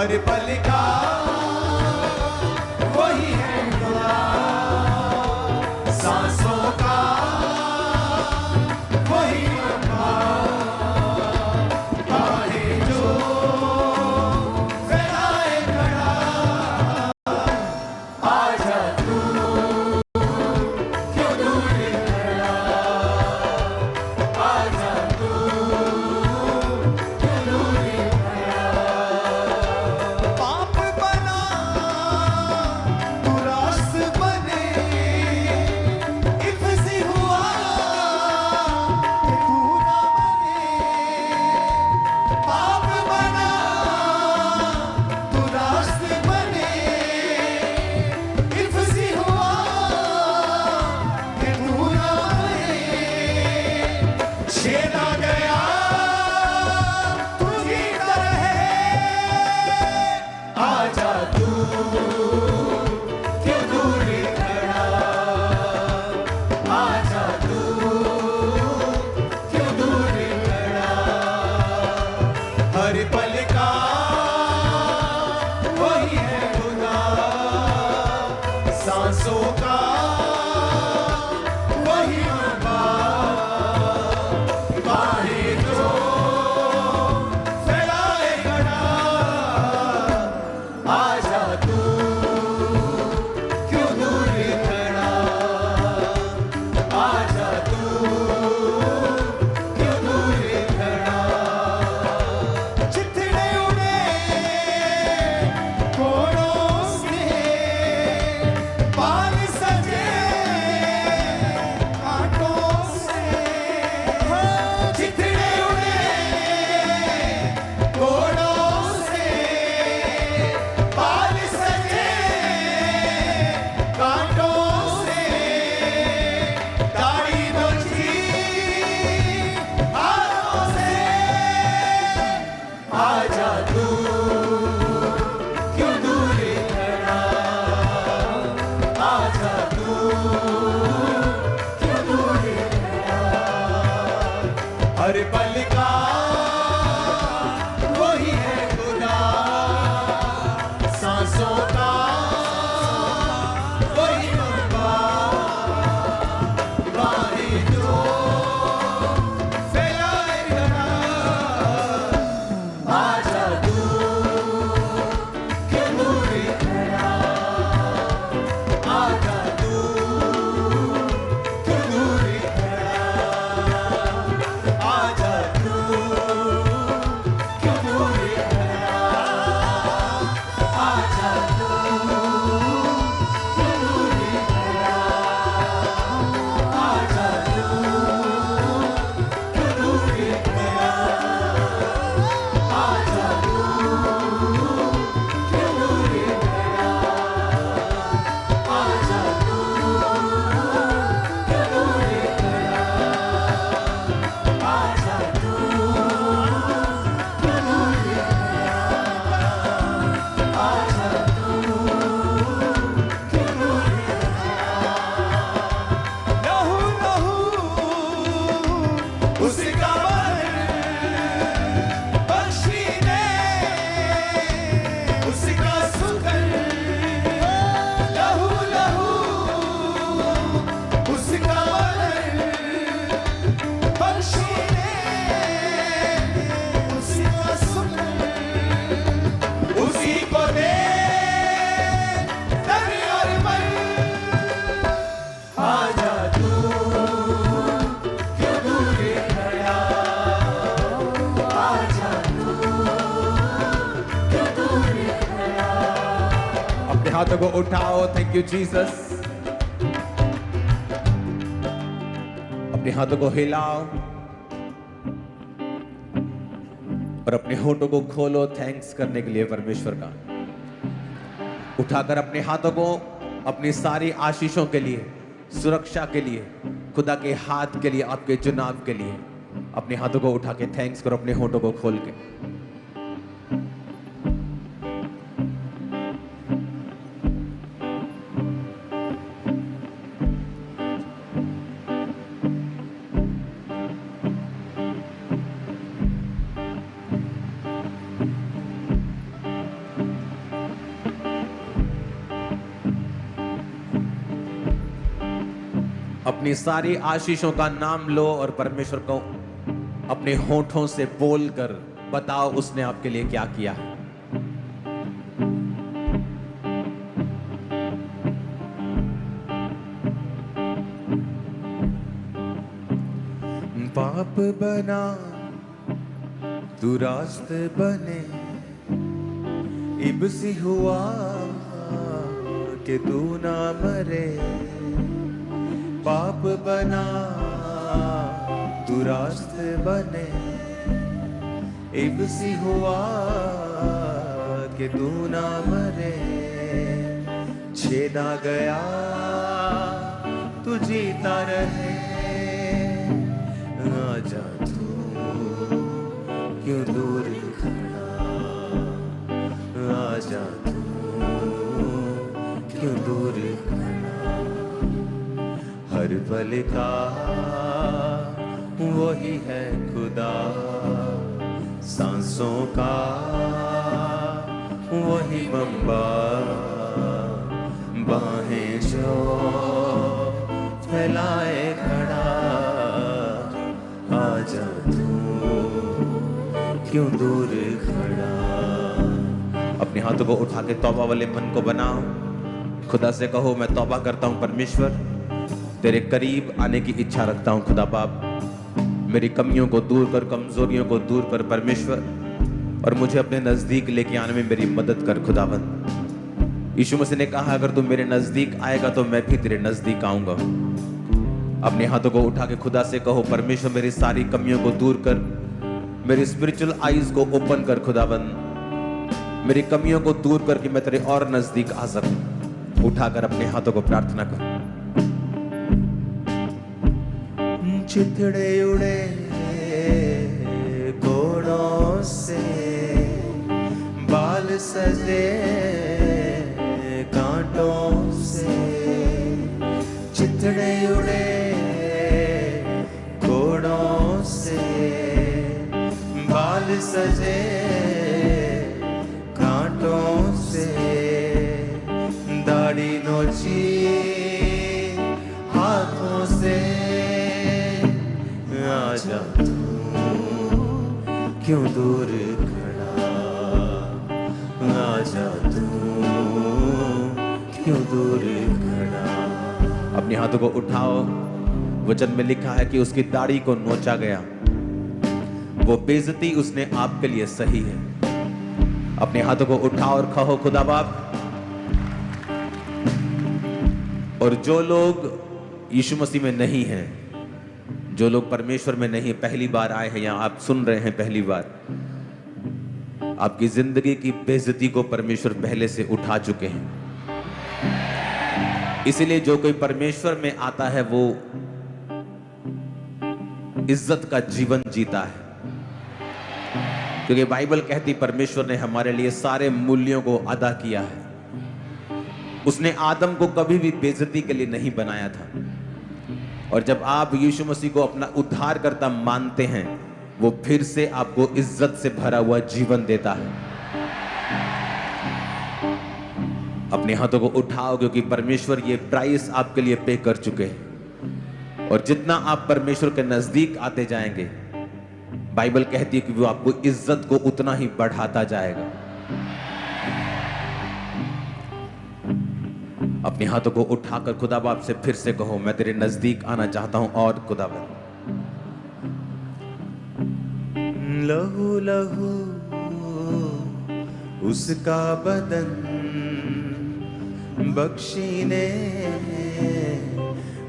हर पल का वही है खुदा, सांसों का वही अम्मा, बाहें जो फैलाए खड़ा, आजा तू क्यों दूर खड़ा, आजा तू क्यों दूर खड़ा। पाप बना तू रास बने, इफ्सी हुआ कि तू ना बने। पाप बना तू रास बने, इफ्सी हुआ कि तू ना बने। छेदा गया तू जीता रहे, आजा तू क्यों दूर खड़ा, आजा तू क्यों दूर खड़ा। हर पल का वही है खुदा, सांसों का वही अम्मा, बाहें जो फैलाए खड़ा, आजा तू क्यों दूर खड़ा, आजा तू क्यों दूर खड़ा। चितड़े उड़े कोड़ों से, बाल सजे कांटों से। चितड़े उड़े कोड़ों से, बाल सजे कांटों से। दाढ़ी नोची हाथों से, आजा तू क्यों दूर खड़ा, आजा तू क्यों दूर खड़ा। हर पल का वही है खुदा, सांसों का वही अम्मा, बाहें जो फैलाए खड़ा, आजा तू क्यों दूर खड़ा, आजा तू क्यों दूर खड़ा, आजा तू क्यों दूर खड़ा, आजा तू क्यों दूर खड़ा, आजा तू क्यों दूर खड़ा, आजा तू क्यों दूर खड़ा, आजा तू क्यों दूर खड़ा, आजा तू क्यों दूर खड़ा, आजा तू क्यों दूर खड़ा। लहू लहू उसका बख्शी ने, उसका सुकर। लहू लहू उसका बख्शी ने, उसका सुकर। उसी को दे दर और मन, आजा तू क्यों दूर खड़ा, आजा तू क्यों दूर खड़ा। अपने हाथों को उठाओ, थैंक यू जीसस। अपने हाथों को हिलाओ और अपने होठों को खोलो थैंक्स करने के लिए परमेश्वर का। उठाकर अपने हाथों को अपनी सारी आशीषों के लिए, सुरक्षा के लिए, खुदा के हाथ के लिए, आपके चुनाव के लिए अपने हाथों को उठा के थैंक्स करो अपने होठों को खोल के। अपनी सारी आशीषों का नाम लो और परमेश्वर को अपने होठों से बोलकर बताओ उसने आपके लिए क्या किया है। पाप बना तू रास्ते बने, इबसी हुआ कि तू ना मरे। पाप बना तू रास्ते बने, इबसी हुआ कि तू ना मरे। छेदा गया तू जीता रहे, आजा तू क्यों दूर खड़ा, आजा तू क्यों दूर खड़ा। हर पल का वही है खुदा, सांसों का वही मंबा। बाहें जो फैलाए खड़ा, आजा तू क्यों दूर खड़ा। अपने हाथों को उठा के तौबा वाले मन को बनाओ। खुदा से कहो, मैं तौबा करता हूं परमेश्वर, तेरे करीब आने की इच्छा रखता हूं खुदा बाप। मेरी कमियों को दूर कर, कमजोरियों को दूर कर परमेश्वर, और मुझे अपने नजदीक लेके आने में मेरी मदद कर खुदाबंद। यीशु मसीह ने कहा, अगर तू मेरे नजदीक आएगा तो मैं भी तेरे नजदीक आऊंगा। अपने हाथों को उठा के खुदा से कहो, परमेश्वर मेरी सारी कमियों को दूर कर, मेरी स्पिरिचुअल आईज को ओपन कर खुदाबंद, मेरी कमियों को दूर करके मैं तेरे और नजदीक आ सकूं। उठाकर अपने हाथों को प्रार्थना कर। चितड़े उड़े घोड़ों से, बाल सजे कांटों से। चितड़े उड़े घोड़ों से, बाल सजे कांटों से। दाढ़ी नोची हाथों से, आजा तू क्यों दूर खड़ा, आजा तू क्यों दूर खड़ा। अपने हाथों को उठाओ। वचन में लिखा है कि उसकी दाढ़ी को नोचा गया, वो बेइज्जती उसने आपके लिए सही है। अपने हाथों को उठाओ और कहो, खुदा बाप, और जो लोग यीशु मसीह में नहीं हैं, जो लोग परमेश्वर में नहीं, पहली बार आए हैं या आप सुन रहे हैं पहली बार, आपकी जिंदगी की बेइज्जती को परमेश्वर पहले से उठा चुके हैं। इसीलिए जो कोई परमेश्वर में आता है वो इज्जत का जीवन जीता है, क्योंकि बाइबल कहती परमेश्वर ने हमारे लिए सारे मूल्यों को अदा किया है। उसने आदम को कभी भी बेइज्जती के लिए नहीं बनाया था। और जब आप यीशु मसीह को अपना उद्धारकर्ता मानते हैं, वो फिर से आपको इज्जत से भरा हुआ जीवन देता है। अपने हाथों को उठाओ, क्योंकि परमेश्वर ये प्राइस आपके लिए पे कर चुके हैं। और जितना आप परमेश्वर के नजदीक आते जाएंगे, बाइबल कहती है कि वो आपको इज्जत को उतना ही बढ़ाता जाएगा। अपने हाथों को उठाकर खुदा बाप से फिर से कहो, मैं तेरे नजदीक आना चाहता हूं। और खुदा बाप, लहू लहू उसका बदन बख्शी ने,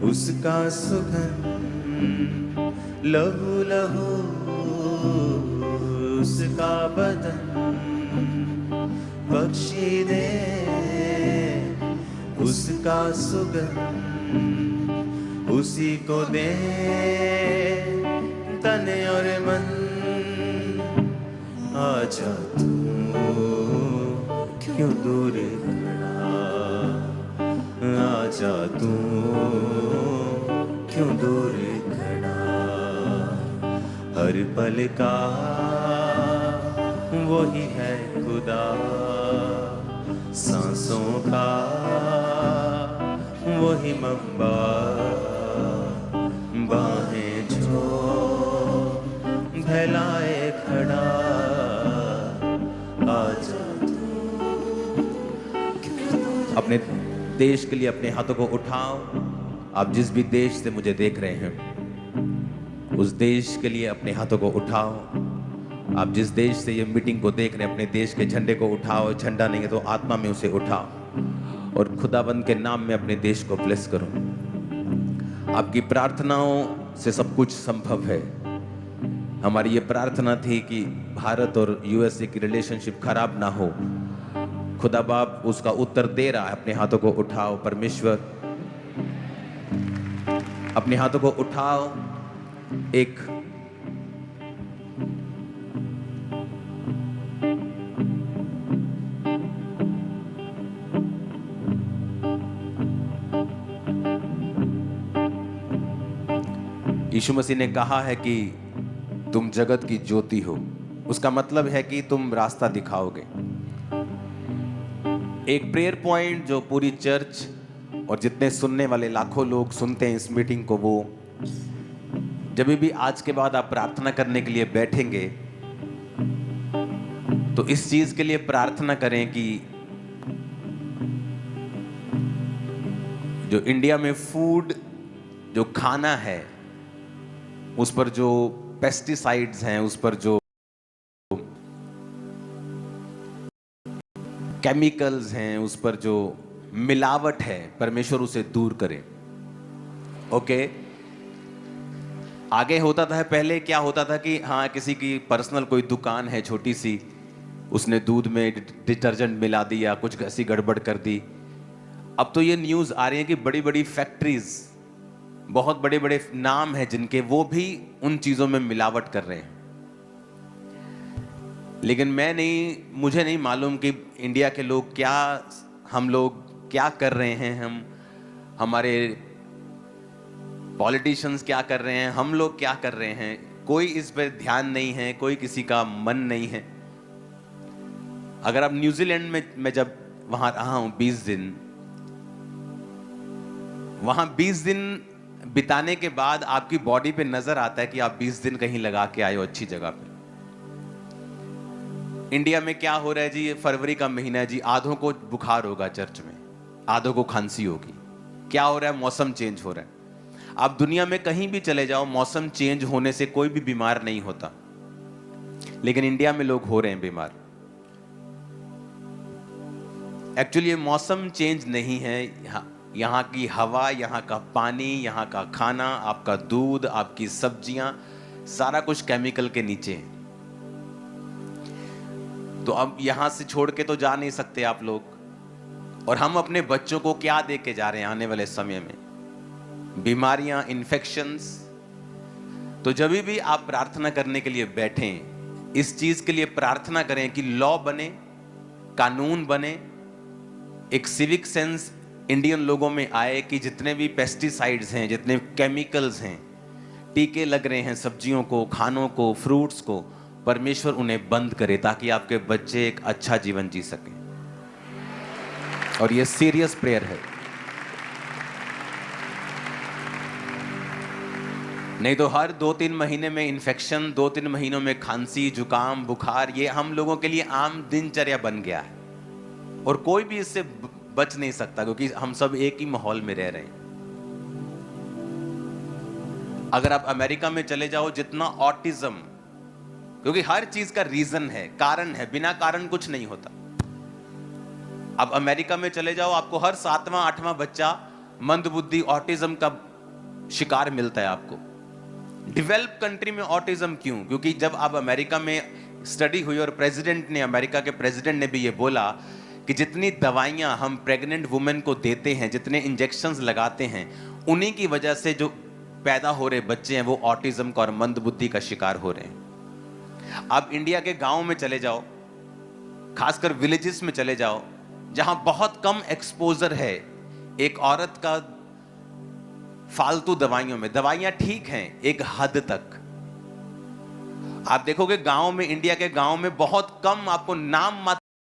उसका सुगंध। लहू लहू उसका बदन बख्शी दे, उसका सुगंध उसी को दे तन और मन। आजा तू क्यों दूर खड़ा, आजा तू क्यों दूर खड़ा। हर पल का वही है खुदा, सांसों का वही मंबा। अपने देश के लिए अपने हाथों को उठाओ। आप जिस भी देश से मुझे देख रहे हैं, उस देश के लिए अपने हाथों को उठाओ। आप जिस देश से ये मीटिंग को देख रहे हैं, अपने देश के झंडे को उठाओ। झंडा नहीं है तो आत्मा में उसे उठाओ और खुदाबंद के नाम में अपने देश को ब्लेस करो। आपकी प्रार्थनाओं से सब कुछ संभव है। हमारी ये प्रार्थना थी कि भारत और यूएसए की रिलेशनशिप खराब ना हो। खुदा बाप उसका उत्तर दे रहा है। अपने हाथों को उठाओ। परमेश्वर, अपने हाथों को उठाओ। एक यीशु मसीह ने कहा है कि तुम जगत की ज्योति हो। उसका मतलब है कि तुम रास्ता दिखाओगे। एक प्रेयर पॉइंट जो पूरी चर्च और जितने सुनने वाले लाखों लोग सुनते हैं इस मीटिंग को, वो जब भी आज के बाद आप प्रार्थना करने के लिए बैठेंगे तो इस चीज के लिए प्रार्थना करें कि जो इंडिया में फूड, जो खाना है, उस पर जो पेस्टिसाइड्स हैं, उस पर जो केमिकल्स हैं, उस पर जो मिलावट है, परमेश्वर उसे दूर करे। ओके। आगे होता था, पहले क्या होता था कि हाँ, किसी की पर्सनल कोई दुकान है छोटी सी, उसने दूध में डिटर्जेंट मिला दिया, कुछ ऐसी गड़बड़ कर दी। अब तो ये न्यूज़ आ रही है कि बड़ी बड़ी फैक्ट्रीज, बहुत बड़े बड़े नाम हैं जिनके, वो भी उन चीज़ों में मिलावट कर रहे हैं। लेकिन मुझे नहीं मालूम कि इंडिया के लोग क्या, हम लोग क्या कर रहे हैं, हमारे पॉलिटिशियंस क्या कर रहे हैं, हम लोग क्या कर रहे हैं। कोई इस पर ध्यान नहीं है, कोई किसी का मन नहीं है। अगर आप न्यूजीलैंड में, मैं जब वहां रहा हूं 20 दिन, वहां 20 दिन बिताने के बाद आपकी बॉडी पे नजर आता है कि आप 20 दिन कहीं लगा के आए हो अच्छी जगह पे। इंडिया में क्या हो रहा है जी, फरवरी का महीना है जी, आधों को बुखार होगा चर्च में, आधों को खांसी होगी। क्या हो रहा है? मौसम चेंज हो रहा है। आप दुनिया में कहीं भी चले जाओ, मौसम चेंज होने से कोई भी बीमार नहीं होता, लेकिन इंडिया में लोग हो रहे हैं बीमार। एक्चुअली ये मौसम चेंज नहीं है, यहाँ की हवा, यहाँ का पानी, यहाँ का खाना, आपका दूध, आपकी सब्जियां, सारा कुछ केमिकल के नीचे है। तो अब यहां से छोड़ के तो जा नहीं सकते आप लोग। और हम अपने बच्चों को क्या दे के जा रहे हैं आने वाले समय में? बीमारियां, इन्फेक्शंस। तो जब भी आप प्रार्थना करने के लिए बैठें, इस चीज के लिए प्रार्थना करें कि लॉ बने, कानून बने, एक सिविक सेंस इंडियन लोगों में आए कि जितने भी पेस्टिसाइड्स हैं, जितने केमिकल्स हैं, टीके लग रहे हैं सब्जियों को, खानों को, फ्रूट्स को, परमेश्वर उन्हें बंद करे ताकि आपके बच्चे एक अच्छा जीवन जी सकें। और ये सीरियस प्रेयर है। नहीं तो हर 2-3 महीने में इन्फेक्शन, 2-3 महीनों में खांसी, जुकाम, बुखार, ये हम लोगों के लिए आम दिनचर्या बन गया है। और कोई भी इससे बच नहीं सकता, क्योंकि हम सब एक ही माहौल में रह रहे हैं। अगर आप अमेरिका में चले जाओ, जितना ऑटिज्म, क्योंकि हर चीज का रीजन है, कारण है, बिना कारण कुछ नहीं होता। आप अमेरिका में चले जाओ, आपको हर 7वां 8वां बच्चा मंदबुद्धि, ऑटिज्म का शिकार मिलता है आपको। डेवलप कंट्री में ऑटिज्म क्यों? क्योंकि जब आप अमेरिका में स्टडी हुई और प्रेसिडेंट ने, अमेरिका के प्रेसिडेंट ने भी ये बोला कि जितनी दवाइयां हम प्रेग्नेंट वुमेन को देते हैं, जितने इंजेक्शंस लगाते हैं, उन्हीं की वजह से जो पैदा हो रहे बच्चे हैं वो ऑटिज्म का और मंदबुद्धि का शिकार हो रहे हैं। आप इंडिया के गांव में चले जाओ, खासकर विलेजेस में चले जाओ, जहां बहुत कम एक्सपोजर है एक औरत का फालतू दवाइयों में। दवाइयां ठीक हैं एक हद तक। आप देखोगे गांव में, इंडिया के गांव में बहुत कम आपको नाम मात्र